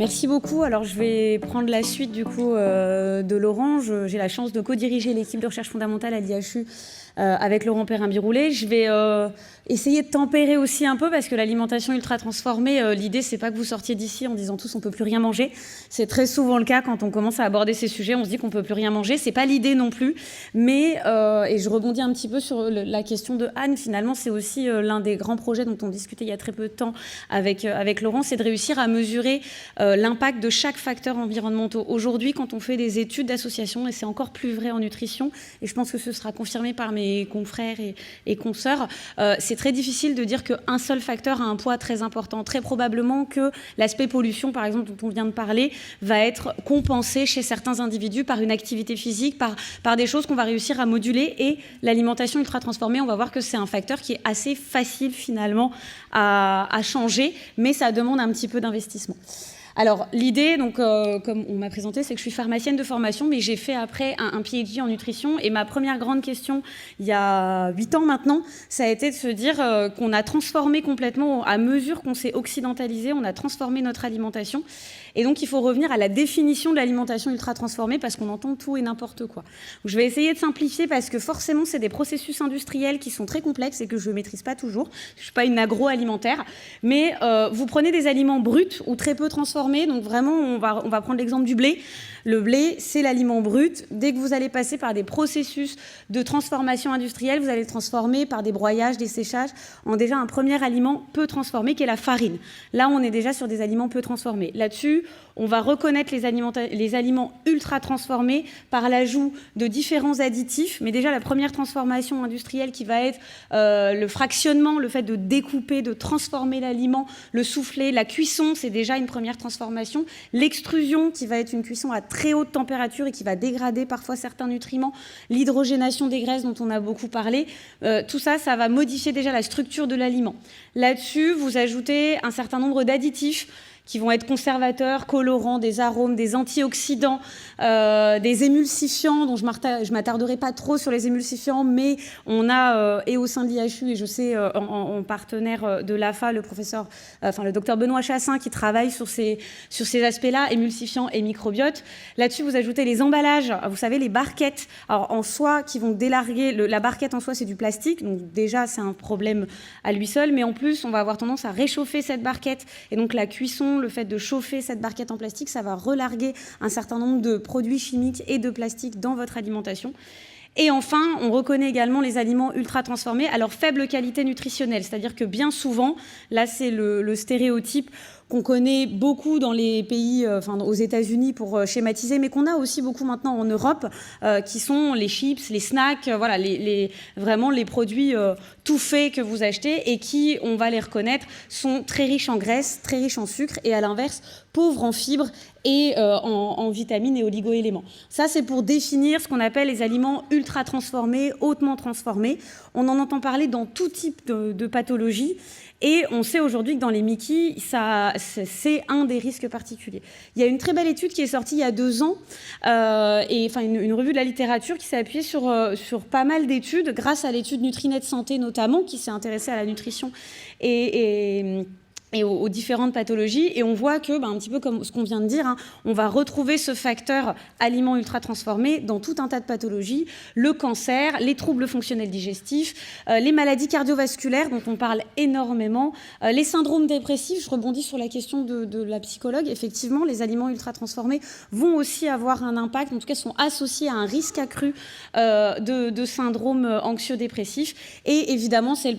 Merci beaucoup. Alors, je vais prendre la suite du coup de Laurent. J'ai la chance de co-diriger l'équipe de recherche fondamentale à l'IHU avec Laurent Perrin-Biroulet. Je vais essayer de tempérer aussi un peu parce que l'alimentation ultra transformée, l'idée c'est pas que vous sortiez d'ici en disant tous on peut plus rien manger. C'est très souvent le cas quand on commence à aborder ces sujets, on se dit qu'on peut plus rien manger. C'est pas l'idée non plus, mais et je rebondis un petit peu sur la question de Anne. Finalement, c'est aussi l'un des grands projets dont on discutait il y a très peu de temps avec Laurent, c'est de réussir à mesurer l'impact de chaque facteur environnemental. Aujourd'hui, quand on fait des études d'association, et c'est encore plus vrai en nutrition, et je pense que ce sera confirmé par mes confrères et consoeurs, c'est très difficile de dire qu'un seul facteur a un poids très important. Très probablement que l'aspect pollution, par exemple, dont on vient de parler, va être compensé chez certains individus par une activité physique, par des choses qu'on va réussir à moduler. Et l'alimentation ultra transformée, on va voir que c'est un facteur qui est assez facile finalement à changer, mais ça demande un petit peu d'investissement. Alors, l'idée, donc, comme on m'a présenté, c'est que je suis pharmacienne de formation, mais j'ai fait après un PhD en nutrition. Et ma première grande question, il y a 8 ans maintenant, ça a été de se dire qu'on a transformé complètement, à mesure qu'on s'est occidentalisé, on a transformé notre alimentation. Et donc, il faut revenir à la définition de l'alimentation ultra transformée parce qu'on entend tout et n'importe quoi. Je vais essayer de simplifier parce que forcément, c'est des processus industriels qui sont très complexes et que je ne maîtrise pas toujours. Je ne suis pas une agroalimentaire. Mais vous prenez des aliments bruts ou très peu transformés. Donc vraiment, on va prendre l'exemple du blé. Le blé, c'est l'aliment brut. Dès que vous allez passer par des processus de transformation industrielle, vous allez le transformer par des broyages, des séchages, en déjà un premier aliment peu transformé qui est la farine. Là, on est déjà sur des aliments peu transformés. Là-dessus, on va reconnaître les aliments ultra transformés par l'ajout de différents additifs. Mais déjà, la première transformation industrielle qui va être le fractionnement, le fait de découper, de transformer l'aliment, le souffler, la cuisson, c'est déjà une première transformation. L'extrusion, qui va être une cuisson à très haute température et qui va dégrader parfois certains nutriments. L'hydrogénation des graisses dont on a beaucoup parlé. Tout ça, ça va modifier déjà la structure de l'aliment. Là-dessus, vous ajoutez un certain nombre d'additifs qui vont être conservateurs, colorants, des arômes, des antioxydants, des émulsifiants, dont je ne m'attarderai pas trop sur les émulsifiants, mais on a, et au sein de l'IHU, et je sais en partenaire de l'AFA, le docteur Benoît Chassin, qui travaille sur ces aspects-là, émulsifiants et microbiotes. Là-dessus, vous ajoutez les emballages, vous savez, les barquettes, alors en soi, qui vont délarguer, la barquette en soi, c'est du plastique, donc déjà, c'est un problème à lui seul, mais en plus, on va avoir tendance à réchauffer cette barquette, et donc la cuisson, le fait de chauffer cette barquette en plastique, ça va relarguer un certain nombre de produits chimiques et de plastique dans votre alimentation. Et enfin, on reconnaît également les aliments ultra transformés à leur faible qualité nutritionnelle. C'est-à-dire que bien souvent, là c'est le stéréotype qu'on connaît beaucoup dans les pays, aux États-Unis pour schématiser, mais qu'on a aussi beaucoup maintenant en Europe, qui sont les chips, les snacks, voilà, vraiment les produits tout faits que vous achetez et qui, on va les reconnaître, sont très riches en graisse, très riches en sucre et à l'inverse, pauvres en fibres et en vitamines et oligo-éléments. Ça, c'est pour définir ce qu'on appelle les aliments ultra transformés, hautement transformés. On en entend parler dans tout type de pathologies. Et on sait aujourd'hui que dans les Mickey, c'est un des risques particuliers. Il y a une très belle étude qui est sortie il y a 2 ans, une revue de la littérature qui s'est appuyée sur pas mal d'études, grâce à l'étude Nutrinet Santé notamment, qui s'est intéressée à la nutrition et aux différentes pathologies, et on voit que, un petit peu comme ce qu'on vient de dire, on va retrouver ce facteur aliment ultra transformé dans tout un tas de pathologies, le cancer, les troubles fonctionnels digestifs, les maladies cardiovasculaires dont on parle énormément, les syndromes dépressifs. Je rebondis sur la question de la psychologue. Effectivement, les aliments ultra transformés vont aussi avoir un impact, en tout cas sont associés à un risque accru de syndrome anxio-dépressif. Et évidemment, c'est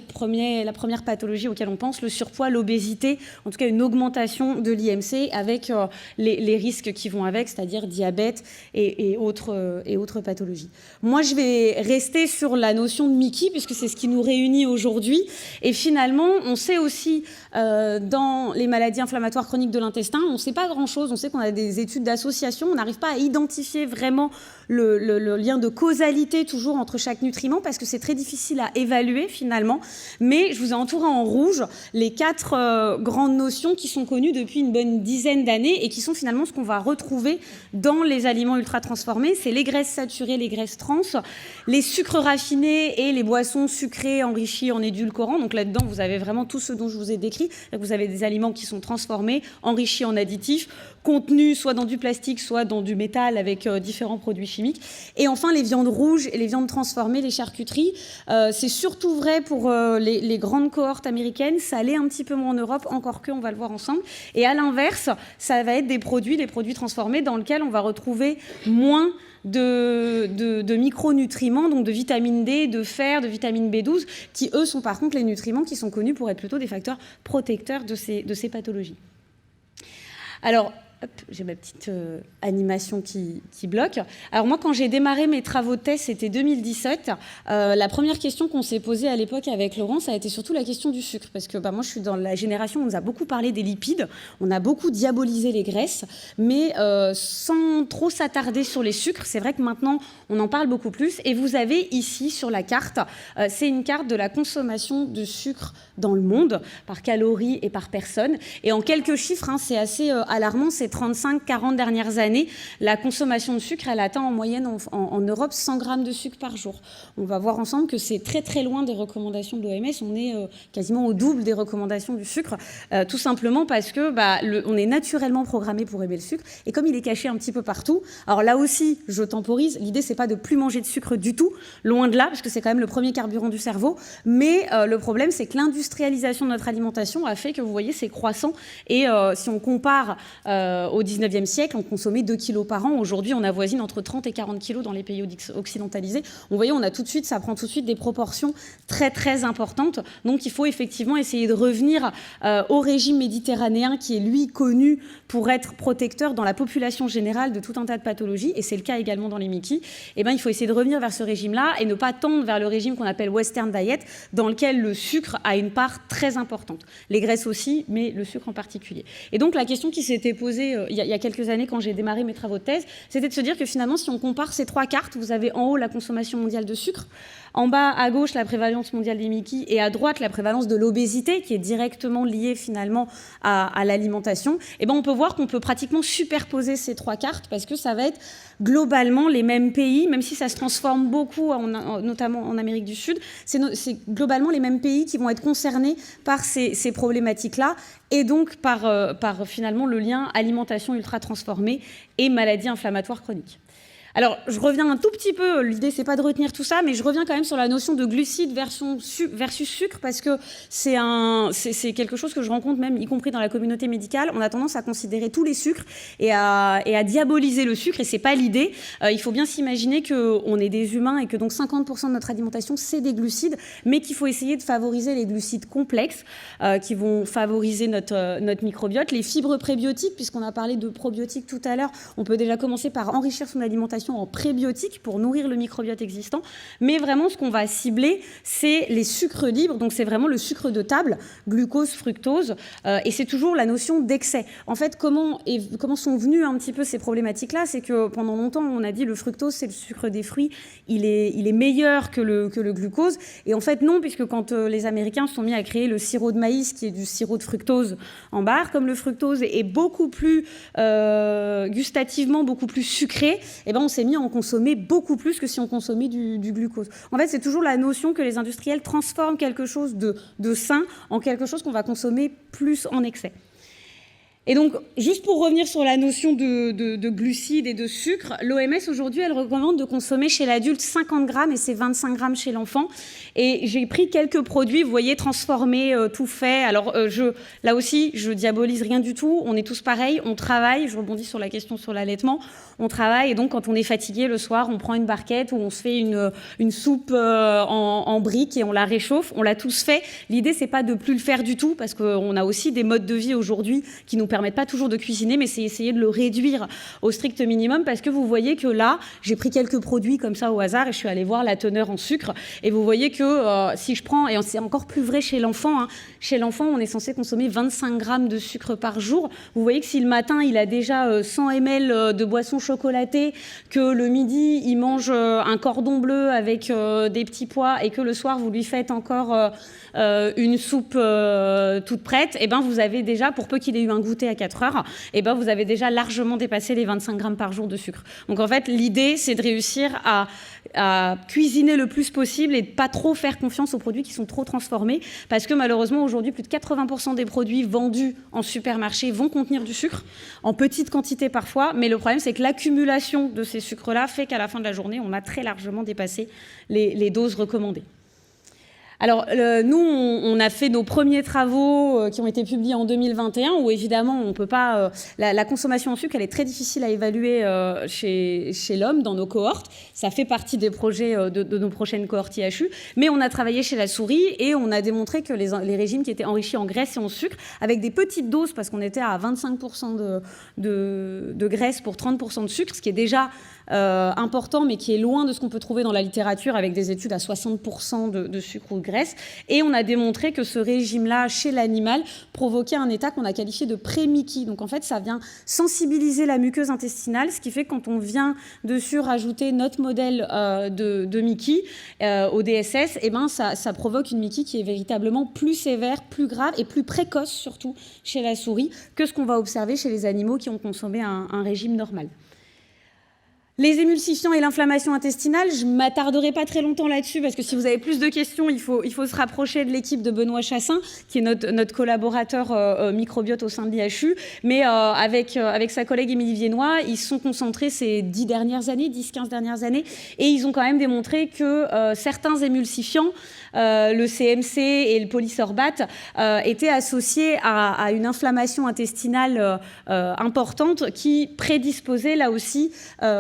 la première pathologie auquel on pense, le surpoids, l'obésité, en tout cas une augmentation de l'IMC avec les risques qui vont avec, c'est-à-dire diabète et autres pathologies. Moi, je vais rester sur la notion de Mickey, puisque c'est ce qui nous réunit aujourd'hui. Et finalement, on sait aussi, dans les maladies inflammatoires chroniques de l'intestin, on ne sait pas grand-chose. On sait qu'on a des études d'association, on n'arrive pas à identifier vraiment le lien de causalité toujours entre chaque nutriment, parce que c'est très difficile à évaluer finalement. Mais je vous ai entouré en rouge les 4 grandes notions qui sont connues depuis une bonne dizaine d'années et qui sont finalement ce qu'on va retrouver dans les aliments ultra transformés. C'est les graisses saturées, les graisses trans, les sucres raffinés et les boissons sucrées enrichies en édulcorants. Donc là-dedans, vous avez vraiment tout ce dont je vous ai décrit. Vous avez des aliments qui sont transformés, enrichis en additifs, contenus soit dans du plastique, soit dans du métal avec différents produits chimiques. Et enfin, les viandes rouges et les viandes transformées, les charcuteries. C'est surtout vrai pour les grandes cohortes américaines. Ça l'est un petit peu moins en Europe, encore que, on va le voir ensemble. Et à l'inverse, ça va être les produits transformés dans lesquels on va retrouver moins de micronutriments, donc de vitamine D, de fer, de vitamine B12, qui eux sont par contre les nutriments qui sont connus pour être plutôt des facteurs protecteurs de ces pathologies. Alors, hop, j'ai ma petite animation qui bloque. Alors moi, quand j'ai démarré mes travaux de thèse, c'était 2017. La première question qu'on s'est posée à l'époque avec Laurent, ça a été surtout la question du sucre. Parce que moi, je suis dans la génération où on nous a beaucoup parlé des lipides, on a beaucoup diabolisé les graisses, mais sans trop s'attarder sur les sucres. C'est vrai que maintenant, on en parle beaucoup plus. Et vous avez ici, sur la carte, c'est une carte de la consommation de sucre dans le monde, par calories et par personne. Et en quelques chiffres, c'est assez alarmant, c'est 35-40 dernières années, la consommation de sucre, elle atteint en moyenne en Europe 100 grammes de sucre par jour. On va voir ensemble que c'est très très loin des recommandations de l'OMS. On est quasiment au double des recommandations du sucre, tout simplement parce que on est naturellement programmé pour aimer le sucre. Et comme il est caché un petit peu partout, alors là aussi, je temporise, l'idée c'est pas de plus manger de sucre du tout, loin de là, parce que c'est quand même le premier carburant du cerveau. Mais le problème, c'est que l'industrialisation de notre alimentation a fait que, vous voyez, c'est croissant. Et si on compare au 19e siècle, on consommait 2 kilos par an. Aujourd'hui, on avoisine entre 30 et 40 kilos dans les pays occidentalisés. Vous voyez, ça prend tout de suite des proportions très, très importantes. Donc, il faut effectivement essayer de revenir au régime méditerranéen qui est, lui, connu pour être protecteur dans la population générale de tout un tas de pathologies. Et c'est le cas également dans les Mickey. Eh bien, il faut essayer de revenir vers ce régime-là et ne pas tendre vers le régime qu'on appelle Western Diet, dans lequel le sucre a une part très importante. Les graisses aussi, mais le sucre en particulier. Et donc, la question qui s'était posée il y a quelques années quand j'ai démarré mes travaux de thèse, c'était de se dire que finalement, si on compare ces trois cartes, vous avez en haut la consommation mondiale de sucre, en bas à gauche la prévalence mondiale des Mickey et à droite la prévalence de l'obésité qui est directement liée finalement à l'alimentation, et ben on peut voir qu'on peut pratiquement superposer ces trois cartes parce que ça va être globalement les mêmes pays, même si ça se transforme beaucoup, notamment en Amérique du Sud, c'est globalement les mêmes pays qui vont être concernés par ces problématiques-là et donc par finalement le lien alimentation ultra transformée et maladies inflammatoires chroniques. Alors, je reviens un tout petit peu, l'idée c'est pas de retenir tout ça, mais je reviens quand même sur la notion de glucides versus sucre, parce que c'est quelque chose que je rencontre même, y compris dans la communauté médicale. On a tendance à considérer tous les sucres et à diaboliser le sucre, et c'est pas l'idée. Il faut bien s'imaginer qu'on est des humains et que donc 50% de notre alimentation c'est des glucides, mais qu'il faut essayer de favoriser les glucides complexes qui vont favoriser notre microbiote, les fibres prébiotiques, puisqu'on a parlé de probiotiques tout à l'heure. On peut déjà commencer par enrichir son alimentation en prébiotiques pour nourrir le microbiote existant, mais vraiment ce qu'on va cibler, c'est les sucres libres, donc c'est vraiment le sucre de table, glucose, fructose, et c'est toujours la notion d'excès. En fait, comment sont venues un petit peu ces problématiques-là, c'est que pendant longtemps, on a dit le fructose, c'est le sucre des fruits, il est meilleur que le glucose, et en fait non, puisque quand les Américains se sont mis à créer le sirop de maïs, qui est du sirop de fructose en barre, comme le fructose est beaucoup plus gustativement, beaucoup plus sucré, et ben on s'est mis à en consommer beaucoup plus que si on consommait du glucose. En fait, c'est toujours la notion que les industriels transforment quelque chose de sain en quelque chose qu'on va consommer plus en excès. Et donc, juste pour revenir sur la notion de glucides et de sucre, l'OMS aujourd'hui, elle recommande de consommer chez l'adulte 50 grammes et c'est 25 grammes chez l'enfant. Et j'ai pris quelques produits, vous voyez, transformés, tout fait. Alors, là aussi, je diabolise rien du tout. On est tous pareils, on travaille. Je rebondis sur la question sur l'allaitement. On travaille et donc, quand on est fatigué le soir, on prend une barquette ou on se fait une soupe en briques et on la réchauffe. On l'a tous fait. L'idée, c'est pas de plus le faire du tout parce qu'on a aussi des modes de vie aujourd'hui qui nous permettent pas toujours de cuisiner, mais c'est essayer de le réduire au strict minimum, parce que vous voyez que là, j'ai pris quelques produits comme ça au hasard et je suis allée voir la teneur en sucre. Et vous voyez que si je prends, et c'est encore plus vrai chez l'enfant, hein, chez l'enfant, on est censé consommer 25 grammes de sucre par jour. Vous voyez que si le matin, il a déjà 100 ml de boisson chocolatée, que le midi, il mange un cordon bleu avec des petits pois, et que le soir, vous lui faites encore une soupe toute prête, et ben vous avez déjà, pour peu qu'il ait eu un goûter à 4 heures, et ben vous avez déjà largement dépassé les 25 grammes par jour de sucre. Donc en fait, l'idée, c'est de réussir à cuisiner le plus possible et de pas trop faire confiance aux produits qui sont trop transformés, parce que malheureusement, aujourd'hui, plus de 80% des produits vendus en supermarché vont contenir du sucre, en petite quantité parfois, mais le problème, c'est que l'accumulation de ces sucres-là fait qu'à la fin de la journée, on a très largement dépassé les doses recommandées. Alors, nous, on a fait nos premiers travaux qui ont été publiés en 2021, où évidemment, on peut pas... la consommation en sucre, elle est très difficile à évaluer chez l'homme, dans nos cohortes. Ça fait partie des projets de nos prochaines cohortes IHU. Mais on a travaillé chez la souris et on a démontré que les régimes qui étaient enrichis en graisse et en sucre, avec des petites doses, parce qu'on était à 25% de graisse pour 30% de sucre, ce qui est déjà important, mais qui est loin de ce qu'on peut trouver dans la littérature, avec des études à 60% de sucre ou de graisse. Et on a démontré que ce régime-là, chez l'animal, provoquait un état qu'on a qualifié de pré-Mickey. Donc en fait, ça vient sensibiliser la muqueuse intestinale, ce qui fait que quand on vient dessus rajouter notre modèle de Mickey au DSS, eh ben, ça provoque une Mickey qui est véritablement plus sévère, plus grave et plus précoce, surtout chez la souris, que ce qu'on va observer chez les animaux qui ont consommé un régime normal. Les émulsifiants et l'inflammation intestinale, je ne m'attarderai pas très longtemps là-dessus, parce que si vous avez plus de questions, il faut se rapprocher de l'équipe de Benoît Chassin, qui est notre collaborateur microbiote au sein de l'IHU. Mais avec sa collègue Émilie Viennois, ils se sont concentrés ces 10-15 dernières années, et ils ont quand même démontré que certains émulsifiants, le CMC et le polysorbate, étaient associés à une inflammation intestinale importante qui prédisposait là aussi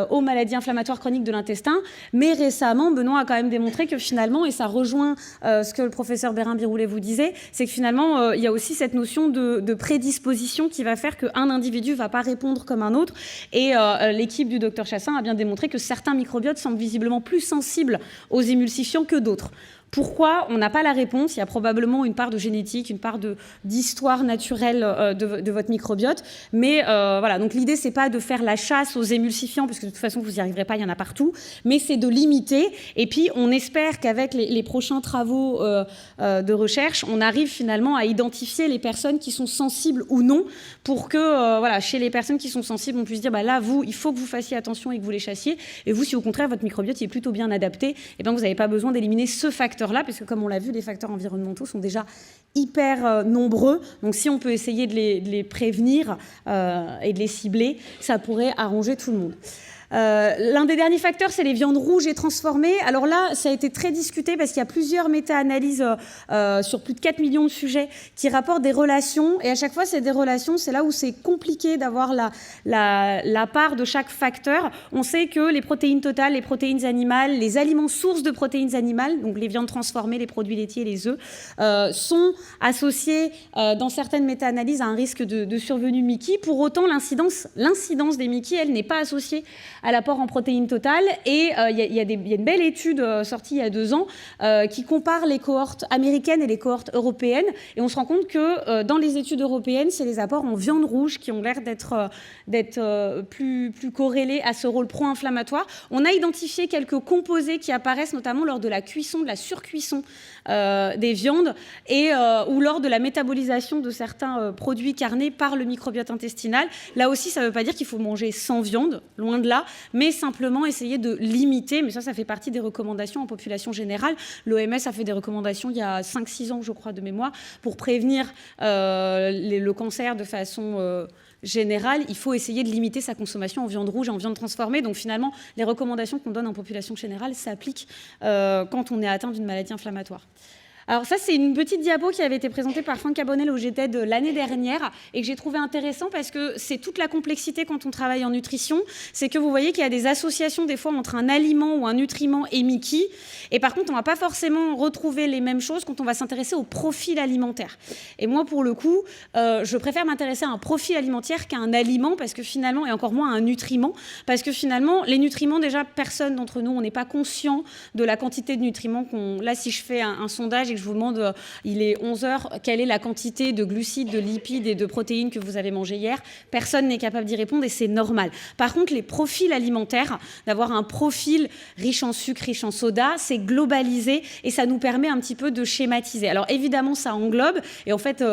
aux maladies inflammatoires chroniques de l'intestin. Mais récemment, Benoît a quand même démontré que finalement, et ça rejoint ce que le professeur Bérin-Biroulet vous disait, c'est que finalement, il y a aussi cette notion de prédisposition qui va faire qu'un individu ne va pas répondre comme un autre. Et l'équipe du docteur Chassin a bien démontré que certains microbiotes semblent visiblement plus sensibles aux émulsifiants que d'autres. Pourquoi? On n'a pas la réponse. Il y a probablement une part de génétique, une part d'histoire naturelle de votre microbiote. Mais voilà, donc l'idée, c'est pas de faire la chasse aux émulsifiants, parce que de toute façon, vous n'y arriverez pas, il y en a partout. Mais c'est de limiter. Et puis, on espère qu'avec les prochains travaux de recherche, on arrive finalement à identifier les personnes qui sont sensibles ou non, pour que, voilà, chez les personnes qui sont sensibles, on puisse dire, bah là, vous, il faut que vous fassiez attention et que vous les chassiez. Et vous, si au contraire, votre microbiote est plutôt bien adapté, eh ben, vous n'avez pas besoin d'éliminer ce facteur là, parce que comme on l'a vu, les facteurs environnementaux sont déjà hyper nombreux. Donc si on peut essayer de les prévenir et de les cibler, ça pourrait arranger tout le monde. L'un des derniers facteurs, c'est les viandes rouges et transformées. Alors là, ça a été très discuté parce qu'il y a plusieurs méta-analyses sur plus de 4 millions de sujets qui rapportent des relations. Et à chaque fois, c'est des relations, c'est là où c'est compliqué d'avoir la part de chaque facteur. On sait que les protéines totales, les protéines animales, les aliments sources de protéines animales, donc les viandes transformées, les produits laitiers, les œufs, sont associés dans certaines méta-analyses à un risque de survenue Mickey. Pour autant, l'incidence des Mickey, elle n'est pas associée à l'apport en protéines totales. Et il y a une belle étude sortie il y a 2 ans qui compare les cohortes américaines et les cohortes européennes. Et on se rend compte que dans les études européennes, c'est les apports en viande rouge qui ont l'air d'être plus corrélés à ce rôle pro-inflammatoire. On a identifié quelques composés qui apparaissent notamment lors de la cuisson, de la surcuisson des viandes ou lors de la métabolisation de certains produits carnés par le microbiote intestinal. Là aussi, ça ne veut pas dire qu'il faut manger sans viande, loin de là, mais simplement essayer de limiter. Mais ça fait partie des recommandations en population générale. L'OMS a fait des recommandations il y a 5-6 ans, je crois, de mémoire, pour prévenir le cancer de façon générale. Il faut essayer de limiter sa consommation en viande rouge et en viande transformée. Donc finalement, les recommandations qu'on donne en population générale s'appliquent quand on est atteint d'une maladie inflammatoire. Alors ça, c'est une petite diapo qui avait été présentée par Franck Cabonnel au GTED l'année dernière et que j'ai trouvé intéressant parce que c'est toute la complexité quand on travaille en nutrition. C'est que vous voyez qu'il y a des associations des fois entre un aliment ou un nutriment et Mickey. Et par contre, on ne va pas forcément retrouver les mêmes choses quand on va s'intéresser au profil alimentaire. Et moi, pour le coup, je préfère m'intéresser à un profil alimentaire qu'à un aliment parce que finalement, et encore moins à un nutriment, parce que finalement, les nutriments, déjà, personne d'entre nous, on n'est pas conscient de la quantité de nutriments qu'on... Là, si je fais un sondage et que je vous demande, il est 11h, quelle est la quantité de glucides, de lipides et de protéines que vous avez mangé hier, personne n'est capable d'y répondre et c'est normal. Par contre, les profils alimentaires, d'avoir un profil riche en sucre, riche en soda, c'est globalisé et ça nous permet un petit peu de schématiser. Alors évidemment, ça englobe et en fait,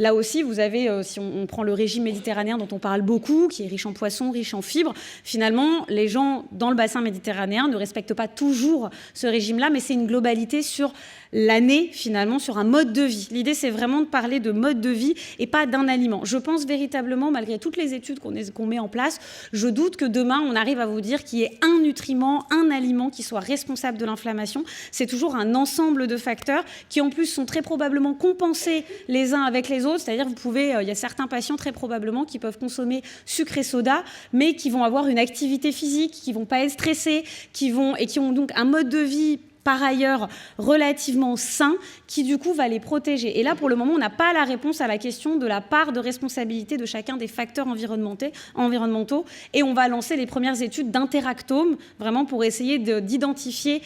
là aussi, vous avez, si on prend le régime méditerranéen dont on parle beaucoup, qui est riche en poissons, riche en fibres, finalement, les gens dans le bassin méditerranéen ne respectent pas toujours ce régime-là, mais c'est une globalité sur l'année, finalement, sur un mode de vie. L'idée, c'est vraiment de parler de mode de vie et pas d'un aliment. Je pense véritablement, malgré toutes les études qu'on met en place, je doute que demain, on arrive à vous dire qu'il y ait un nutriment, un aliment qui soit responsable de l'inflammation. C'est toujours un ensemble de facteurs qui, en plus, sont très probablement compensés les uns avec les autres. C'est-à-dire, vous pouvez, il y a certains patients, très probablement, qui peuvent consommer sucre et soda, mais qui vont avoir une activité physique, qui ne vont pas être stressés, qui ont donc un mode de vie par ailleurs relativement sain, qui du coup va les protéger. Et là, pour le moment, on n'a pas la réponse à la question de la part de responsabilité de chacun des facteurs environnementaux. Et on va lancer les premières études d'interactome, vraiment pour essayer d'identifier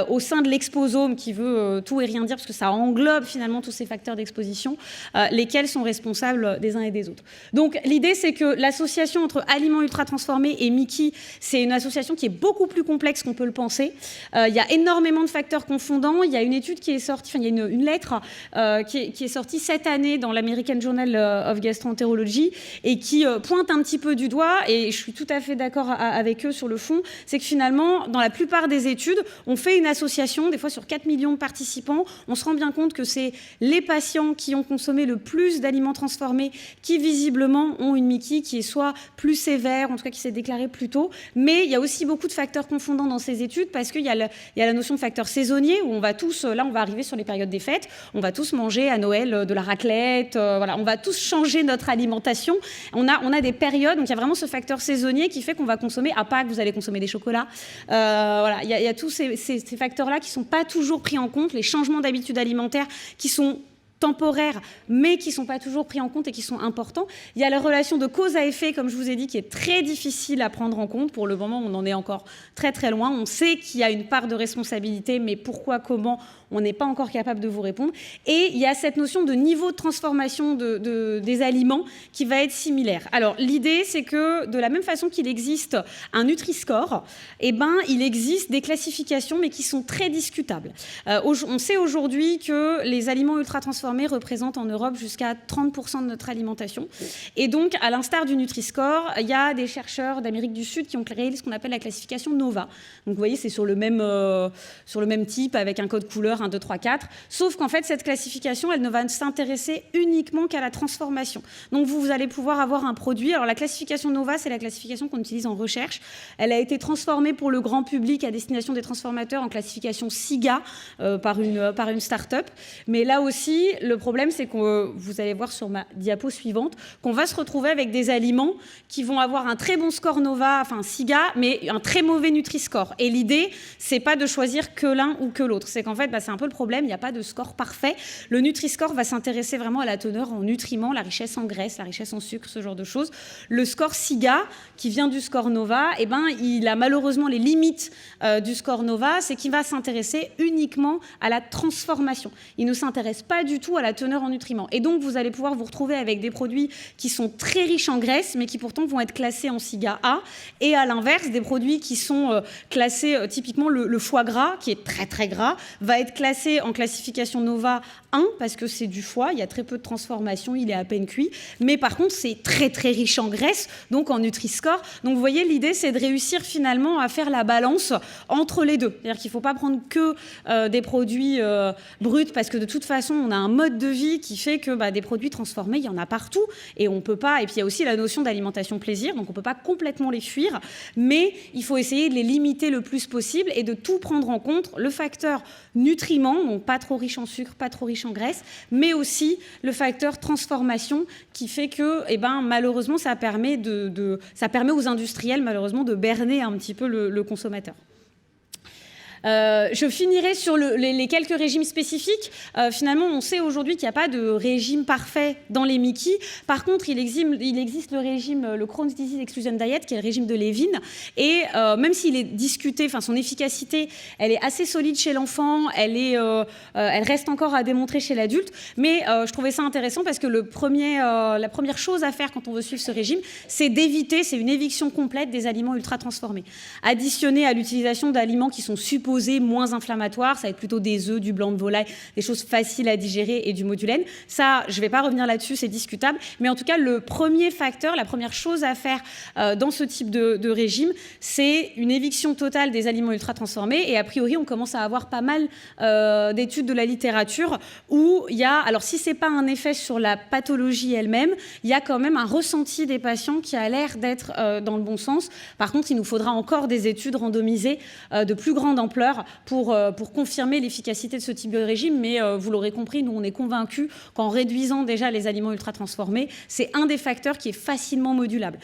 au sein de l'exposome, qui veut tout et rien dire, parce que ça englobe finalement tous ces facteurs d'exposition, lesquels sont responsables des uns et des autres. Donc l'idée, c'est que l'association entre aliments ultra transformés et Mickey, c'est une association qui est beaucoup plus complexe qu'on peut le penser. Il y a énormément de facteurs confondants. Il y a une étude qui est sortie, enfin il y a une lettre qui est sortie cette année dans l'American Journal of Gastroenterology et qui pointe un petit peu du doigt, et je suis tout à fait d'accord avec eux sur le fond, c'est que finalement, dans la plupart des études, on fait une association, des fois sur 4 millions de participants, on se rend bien compte que c'est les patients qui ont consommé le plus d'aliments transformés qui visiblement ont une Mickey qui est soit plus sévère, en tout cas qui s'est déclarée plus tôt, mais il y a aussi beaucoup de facteurs confondants dans ces études parce qu'il y a la notion de facteurs saisonniers où on va tous, là on va arriver sur les périodes des fêtes, on va tous manger à Noël de la raclette, voilà, on va tous changer notre alimentation. On a des périodes, donc il y a vraiment ce facteur saisonnier qui fait qu'on va consommer, à Pâques vous allez consommer des chocolats, voilà, il y a tous ces facteurs-là qui ne sont pas toujours pris en compte, les changements d'habitudes alimentaires qui sont temporaires, mais qui ne sont pas toujours pris en compte et qui sont importants. Il y a la relation de cause à effet, comme je vous ai dit, qui est très difficile à prendre en compte. Pour le moment, on en est encore très très loin. On sait qu'il y a une part de responsabilité, mais pourquoi, comment, on n'est pas encore capable de vous répondre. Et il y a cette notion de niveau de transformation des aliments qui va être similaire. Alors, l'idée, c'est que de la même façon qu'il existe un Nutri-Score, eh ben, il existe des classifications, mais qui sont très discutables. On sait aujourd'hui que les aliments ultra-transformés représentent en Europe jusqu'à 30% de notre alimentation. Et donc, à l'instar du Nutri-Score, il y a des chercheurs d'Amérique du Sud qui ont créé ce qu'on appelle la classification NOVA. Donc, vous voyez, c'est sur le même type, avec un code couleur 1, 2, 3, 4. Sauf qu'en fait, cette classification, elle ne va s'intéresser uniquement qu'à la transformation. Donc, vous allez pouvoir avoir un produit. Alors, la classification NOVA, c'est la classification qu'on utilise en recherche. Elle a été transformée pour le grand public à destination des transformateurs en classification SIGA par une start-up. Mais là aussi, le problème, c'est que vous allez voir sur ma diapo suivante qu'on va se retrouver avec des aliments qui vont avoir un très bon score NOVA, enfin SIGA, mais un très mauvais Nutri-Score. Et l'idée, c'est pas de choisir que l'un ou que l'autre. C'est qu'en fait, c'est un peu le problème, il n'y a pas de score parfait. Le Nutri-Score va s'intéresser vraiment à la teneur en nutriments, la richesse en graisse, la richesse en sucre, ce genre de choses. Le score SIGA, qui vient du score NOVA, eh ben, il a malheureusement les limites du score NOVA, c'est qu'il va s'intéresser uniquement à la transformation. Il ne s'intéresse pas du tout à la teneur en nutriments. Et donc, vous allez pouvoir vous retrouver avec des produits qui sont très riches en graisse, mais qui pourtant vont être classés en SIGA A. Et à l'inverse, des produits qui sont classés, typiquement le foie gras, qui est très très gras, va être classé en classification NOVA 1, parce que c'est du foie, il y a très peu de transformation, il est à peine cuit. Mais par contre, c'est très très riche en graisse, donc en Nutri-Score. Donc vous voyez, l'idée, c'est de réussir finalement à faire la balance entre les deux. C'est-à-dire qu'il ne faut pas prendre que des produits bruts, parce que de toute façon, on a un mode de vie qui fait que des produits transformés, il y en a partout et on peut pas. Et puis il y a aussi la notion d'alimentation plaisir, donc on peut pas complètement les fuir, mais il faut essayer de les limiter le plus possible et de tout prendre en compte, le facteur nutriments, donc pas trop riche en sucre, pas trop riche en graisse, mais aussi le facteur transformation qui fait que, malheureusement, ça permet aux industriels, malheureusement, de berner un petit peu le consommateur. Je finirai sur les quelques régimes spécifiques. Finalement, on sait aujourd'hui qu'il n'y a pas de régime parfait dans les Mickey. Par contre, il existe le régime, le Crohn's Disease Exclusion Diet, qui est le régime de Levin. Et même s'il est discuté, son efficacité, elle est assez solide chez l'enfant, elle reste encore à démontrer chez l'adulte. Mais je trouvais ça intéressant parce que la première chose à faire quand on veut suivre ce régime, c'est d'éviter, c'est une éviction complète des aliments ultra transformés. Additionner à l'utilisation d'aliments qui sont supposés moins inflammatoires, ça va être plutôt des œufs, du blanc de volaille, des choses faciles à digérer et du modulène. Ça, je ne vais pas revenir là-dessus, c'est discutable. Mais en tout cas, le premier facteur, la première chose à faire dans ce type de régime, c'est une éviction totale des aliments ultra transformés. Et a priori, on commence à avoir pas mal d'études de la littérature où il y a, alors si ce n'est pas un effet sur la pathologie elle-même, il y a quand même un ressenti des patients qui a l'air d'être dans le bon sens. Par contre, il nous faudra encore des études randomisées de plus grande ampleur pour confirmer l'efficacité de ce type de régime, mais vous l'aurez compris, nous on est convaincus qu'en réduisant déjà les aliments ultra transformés, c'est un des facteurs qui est facilement modulable.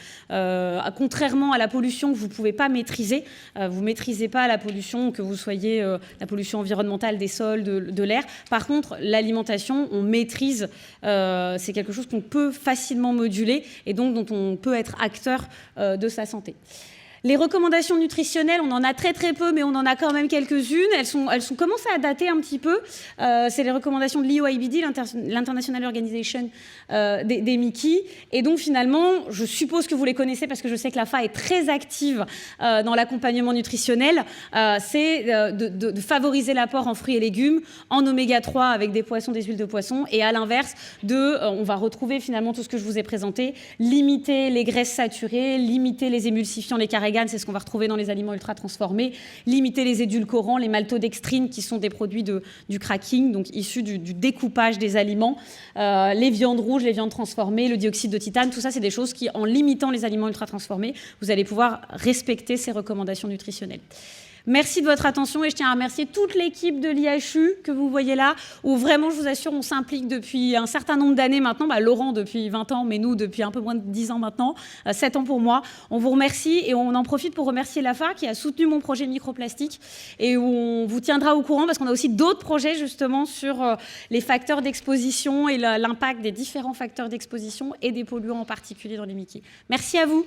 Contrairement à la pollution que vous ne pouvez pas maîtriser, vous ne maîtrisez pas la pollution, que vous soyez la pollution environnementale des sols, de l'air. Par contre, l'alimentation, on maîtrise, c'est quelque chose qu'on peut facilement moduler et donc dont on peut être acteur de sa santé. Les recommandations nutritionnelles, on en a très très peu, mais on en a quand même quelques-unes. Elles commencent à dater un petit peu. C'est les recommandations de l'IOIBD, l'International Organization des Mickey. Et donc finalement, je suppose que vous les connaissez parce que je sais que l'AFA est très active dans l'accompagnement nutritionnel. C'est de favoriser l'apport en fruits et légumes, en oméga 3 avec des poissons, des huiles de poisson. Et à l'inverse, on va retrouver finalement tout ce que je vous ai présenté, limiter les graisses saturées, limiter les émulsifiants, les carrés, c'est ce qu'on va retrouver dans les aliments ultra transformés, limiter les édulcorants, les maltodextrines qui sont des produits du cracking, donc issus du découpage des aliments, les viandes rouges, les viandes transformées, le dioxyde de titane, tout ça c'est des choses qui, en limitant les aliments ultra transformés, vous allez pouvoir respecter ces recommandations nutritionnelles. Merci de votre attention et je tiens à remercier toute l'équipe de l'IHU que vous voyez là, où vraiment, je vous assure, on s'implique depuis un certain nombre d'années maintenant. Laurent depuis 20 ans, mais nous depuis un peu moins de 10 ans maintenant, 7 ans pour moi. On vous remercie et on en profite pour remercier l'AFA qui a soutenu mon projet microplastique et où on vous tiendra au courant parce qu'on a aussi d'autres projets justement sur les facteurs d'exposition et l'impact des différents facteurs d'exposition et des polluants en particulier dans les Mickey. Merci à vous.